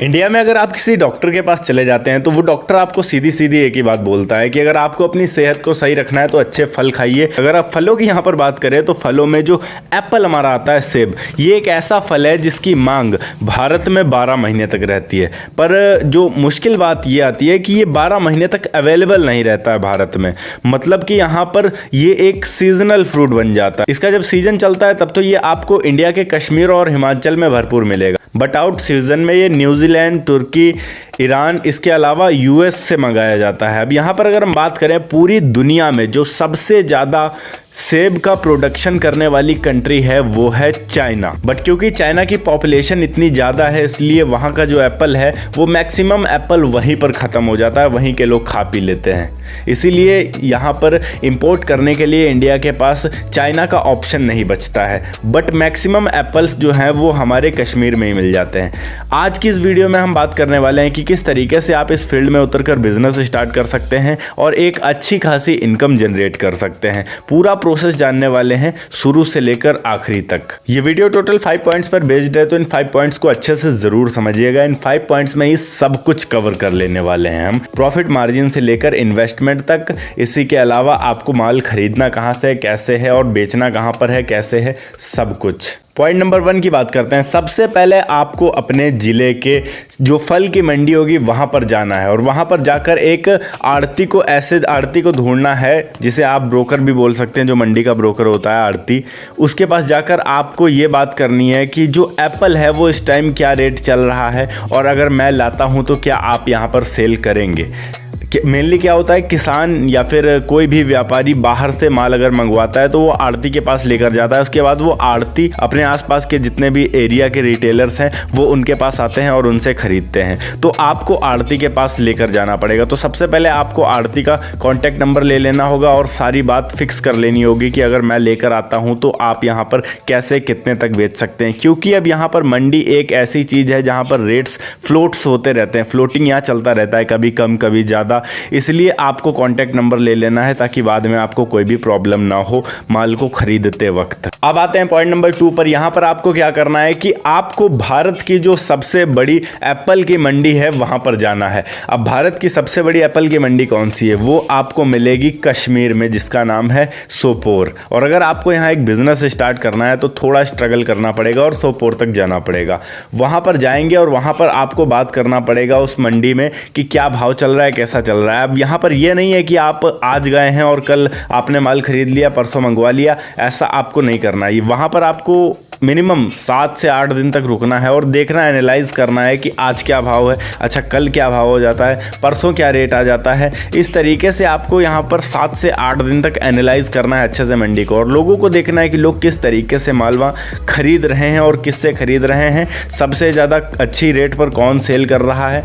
India में अगर आप किसी डॉक्टर के पास चले जाते हैं तो वो डॉक्टर आपको सीधी सीधी एक ही बात बोलता है कि अगर आपको अपनी सेहत को सही रखना है तो अच्छे फल खाइए। अगर आप फलों की यहाँ पर बात करें तो फलों में जो एप्पल हमारा आता है, सेब, ये एक ऐसा फल है जिसकी मांग भारत में 12 महीने तक रहती है। पर जो मुश्किल बात ये आती है कि ये 12 महीने तक अवेलेबल नहीं रहता है भारत में। मतलब कि यहाँ पर ये एक सीजनल फ्रूट बन जाता है। इसका जब सीजन चलता है तब तो ये आपको इंडिया के कश्मीर और हिमाचल में भरपूर मिलेगा, बट आउट सीजन में ये न्यूजीलैंड, तुर्की, ईरान, इसके अलावा यूएस से मंगाया जाता है। अब यहाँ पर अगर हम बात करें पूरी दुनिया में जो सबसे ज़्यादा सेब का प्रोडक्शन करने वाली कंट्री है वो है चाइना। बट क्योंकि चाइना की पॉपुलेशन इतनी ज़्यादा है इसलिए वहाँ का जो एप्पल है वो मैक्सिमम एप्पल वहीं पर ख़त्म हो जाता है, वहीं के लोग खा पी लेते हैं। इसीलिए यहाँ पर इंपोर्ट करने के लिए इंडिया के पास चाइना का ऑप्शन नहीं बचता है। बट मैक्सिमम एप्पल्स जो हैं वो हमारे कश्मीर में ही मिल जाते हैं। आज की इस वीडियो में हम बात करने वाले हैं कि किस तरीके से आप इस फील्ड में उतरकर बिजनेस स्टार्ट कर सकते हैं और एक अच्छी खासी इनकम जनरेट कर सकते हैं। पूरा प्रोसेस जानने वाले हैं शुरू से लेकर आखिरी तक। ये वीडियो टोटल 5 पॉइंट्स पर बेस्ड है, तो इन 5 पॉइंट्स को अच्छे से ज़रूर समझिएगा। इन 5 पॉइंट्स में ही सब कुछ कवर कर लेने वाले हैं हम, प्रॉफिट मार्जिन से लेकर इन्वेस्टमेंट तक। इसी के अलावा आपको माल खरीदना कहाँ से कैसे है और बेचना कहाँ पर है कैसे है, सब कुछ। पॉइंट नंबर 1 की बात करते हैं। सबसे पहले आपको अपने ज़िले के जो फल की मंडी होगी वहाँ पर जाना है और वहाँ पर जाकर एक आड़ती को ढूंढना है, जिसे आप ब्रोकर भी बोल सकते हैं, जो मंडी का ब्रोकर होता है आड़ती। उसके पास जाकर आपको ये बात करनी है कि जो एप्पल है वो इस टाइम क्या रेट चल रहा है और अगर मैं लाता हूँ तो क्या आप यहाँ पर सेल करेंगे। मेनली क्या होता है, किसान या फिर कोई भी व्यापारी बाहर से माल अगर मंगवाता है तो वो आड़ती के पास लेकर जाता है। उसके बाद वो आड़ती अपने आसपास के जितने भी एरिया के रिटेलर्स हैं वो उनके पास आते हैं और उनसे ख़रीदते हैं। तो आपको आड़ती के पास लेकर जाना पड़ेगा। तो सबसे पहले आपको आड़ती का कॉन्टैक्ट नंबर ले लेना होगा और सारी बात फिक्स कर लेनी होगी कि अगर मैं लेकर आता हूँ तो आप यहाँ पर कैसे कितने तक बेच सकते हैं। क्योंकि अब यहाँ पर मंडी एक ऐसी चीज़ है जहाँ पर रेट्स फ्लोट्स होते रहते हैं, फ्लोटिंग यहाँ चलता रहता है, कभी कम कभी ज़्यादा। इसलिए आपको कॉन्टैक्ट नंबर ले लेना है ताकि बाद में आपको कोई भी प्रॉब्लम ना हो माल को खरीदते वक्त। अब आते हैं पॉइंट नंबर 2 पर। यहाँ पर आपको क्या करना है कि आपको भारत की जो सबसे बड़ी एप्पल की मंडी है वहाँ पर जाना है। अब भारत की सबसे बड़ी एप्पल की मंडी कौन सी है, वो आपको मिलेगी कश्मीर में, जिसका नाम है सोपोर। और अगर आपको यहाँ एक बिजनेस स्टार्ट करना है तो थोड़ा स्ट्रगल करना पड़ेगा और सोपोर तक जाना पड़ेगा। वहाँ पर जाएंगे और वहाँ पर आपको बात करना पड़ेगा उस मंडी में कि क्या भाव चल रहा है, कैसा चल रहा है। अब यहाँ पर ये नहीं है कि आप आज गए हैं और कल आपने माल खरीद लिया, परसों मंगवा लिया, ऐसा आपको नहीं करना है। वहाँ पर आपको मिनिमम 7 से 8 दिन तक रुकना है और देखना, एनालाइज करना है कि आज क्या भाव है, अच्छा कल क्या भाव हो जाता है, परसों क्या रेट आ जाता है। इस तरीके से आपको यहाँ पर 7 से 8 दिन तक एनालाइज करना है अच्छे से मंडी को, और लोगों को देखना है कि लोग किस तरीके से मालवा खरीद रहे हैं और किससे खरीद रहे हैं, सबसे ज़्यादा अच्छी रेट पर कौन सेल कर रहा है,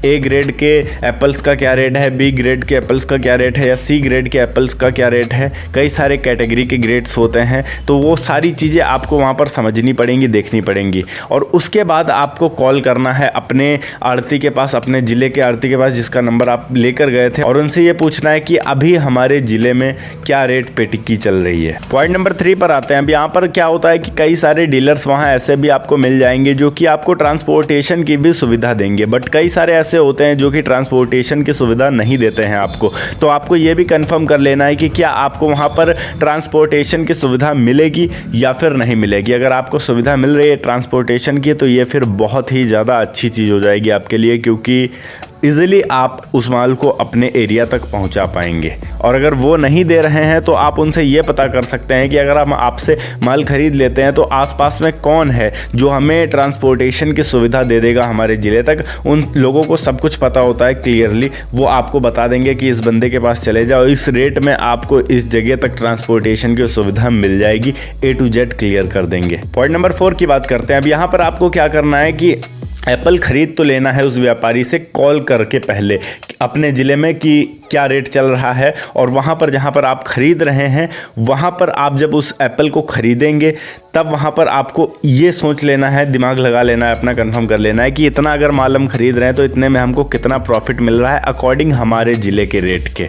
ए ग्रेड के एप्पल्स का क्या रेट है, बी ग्रेड के एप्पल्स का क्या रेट है, या सी ग्रेड के एप्पल्स का क्या रेट है। कई सारे कैटेगरी के ग्रेड्स होते हैं, तो वो सारी चीज़ें आपको वहाँ पर समझनी पड़ेंगी, देखनी पड़ेंगी। और उसके बाद आपको कॉल करना है अपने आड़ती के पास, अपने ज़िले के आड़ती के पास जिसका नंबर आप लेकर गए थे, और उनसे ये पूछना है कि अभी हमारे ज़िले में क्या रेट पे टिक्की चल रही है। पॉइंट नंबर 3 पर आते हैं। अब यहाँ पर क्या होता है कि कई सारे डीलर्स वहाँ ऐसे भी आपको मिल जाएंगे जो कि आपको ट्रांसपोर्टेशन की भी सुविधा देंगे, बट कई सारे ऐसे होते हैं जो कि ट्रांसपोर्टेशन की सुविधा नहीं देते हैं आपको। तो आपको ये भी कंफर्म कर लेना है कि क्या आपको वहाँ पर ट्रांसपोर्टेशन की सुविधा मिलेगी या फिर नहीं मिलेगी। अगर आपको सुविधा मिल रही है ट्रांसपोर्टेशन की तो ये फिर बहुत ही ज़्यादा अच्छी चीज़ हो जाएगी आपके लिए, क्योंकि ईज़िली आप उस माल को अपने एरिया तक पहुंचा पाएंगे। और अगर वो नहीं दे रहे हैं तो आप उनसे ये पता कर सकते हैं कि अगर हम आपसे माल खरीद लेते हैं तो आसपास में कौन है जो हमें ट्रांसपोर्टेशन की सुविधा दे देगा हमारे ज़िले तक। उन लोगों को सब कुछ पता होता है क्लियरली, वो आपको बता देंगे कि इस बंदे के पास चले जाओ, इस रेट में आपको इस जगह तक ट्रांसपोर्टेशन की सुविधा मिल जाएगी, A to Z क्लियर कर देंगे। पॉइंट नंबर 4 की बात करते हैं। अब यहाँ पर आपको क्या करना है कि एप्पल खरीद तो लेना है उस व्यापारी से कॉल करके पहले। अपने ज़िले में कि क्या रेट चल रहा है, और वहाँ पर जहाँ पर आप ख़रीद रहे हैं वहाँ पर आप जब उस एप्पल को ख़रीदेंगे तब वहाँ पर आपको ये सोच लेना है, दिमाग लगा लेना है, अपना कंफर्म कर लेना है कि इतना अगर माल हम ख़रीद रहे हैं तो इतने में हमको कितना प्रॉफिट मिल रहा है अकॉर्डिंग हमारे ज़िले के रेट के।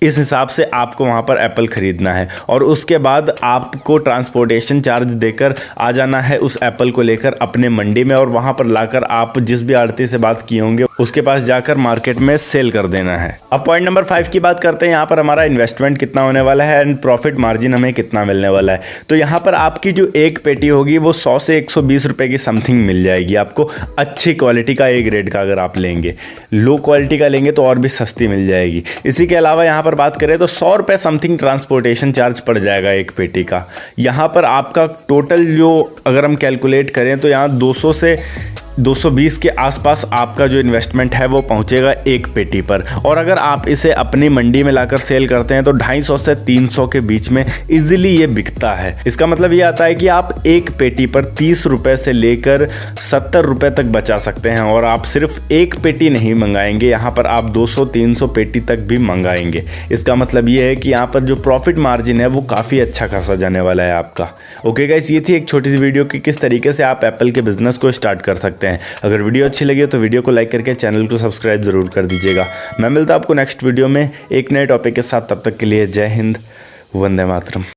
इस हिसाब से आपको वहाँ पर एप्पल ख़रीदना है, और उसके बाद आपको ट्रांसपोर्टेशन चार्ज देकर आ जाना है उस एप्पल को लेकर अपने मंडी में, और वहाँ पर लाकर आप जिस भी आड़ती से बात किए होंगे उसके पास जाकर मार्केट में सेल कर देना है। अब पॉइंट नंबर 5 की बात करते हैं। यहाँ पर हमारा इन्वेस्टमेंट कितना होने वाला है एंड प्रॉफिट मार्जिन हमें कितना मिलने वाला है। तो यहाँ पर आपकी जो एक पेटी होगी वो 100 से 120 रुपये की समथिंग मिल जाएगी आपको, अच्छी क्वालिटी का, एक ग्रेड का। अगर आप लेंगे लो क्वालिटी का लेंगे तो और भी सस्ती मिल जाएगी। इसी के अलावा यहाँ पर बात करें तो 100 रुपये समथिंग ट्रांसपोर्टेशन चार्ज पड़ जाएगा एक पेटी का। यहाँ पर आपका टोटल जो अगर हम कैलकुलेट करें तो यहाँ 200 से 220 के आसपास आपका जो इन्वेस्टमेंट है वो पहुंचेगा एक पेटी पर। और अगर आप इसे अपनी मंडी में लाकर सेल करते हैं तो 250 से 300 के बीच में इजीली ये बिकता है। इसका मतलब ये आता है कि आप एक पेटी पर 30 रुपये से लेकर 70 रुपये तक बचा सकते हैं, और आप सिर्फ एक पेटी नहीं मंगाएंगे, यहाँ पर आप 200-300 पेटी तक भी मंगाएंगे। इसका मतलब ये है कि यहाँ पर जो प्रॉफिट मार्जिन है वो काफ़ी अच्छा खासा जाने वाला है आपका। ओके गाइस, ये थी एक छोटी सी वीडियो कि किस तरीके से आप एप्पल के बिज़नेस को स्टार्ट कर सकते हैं। अगर वीडियो अच्छी लगी तो वीडियो को लाइक करके चैनल को सब्सक्राइब ज़रूर कर दीजिएगा। मैं मिलता हूं आपको नेक्स्ट वीडियो में एक नए टॉपिक के साथ। तब तक के लिए जय हिंद, वंदे मातरम।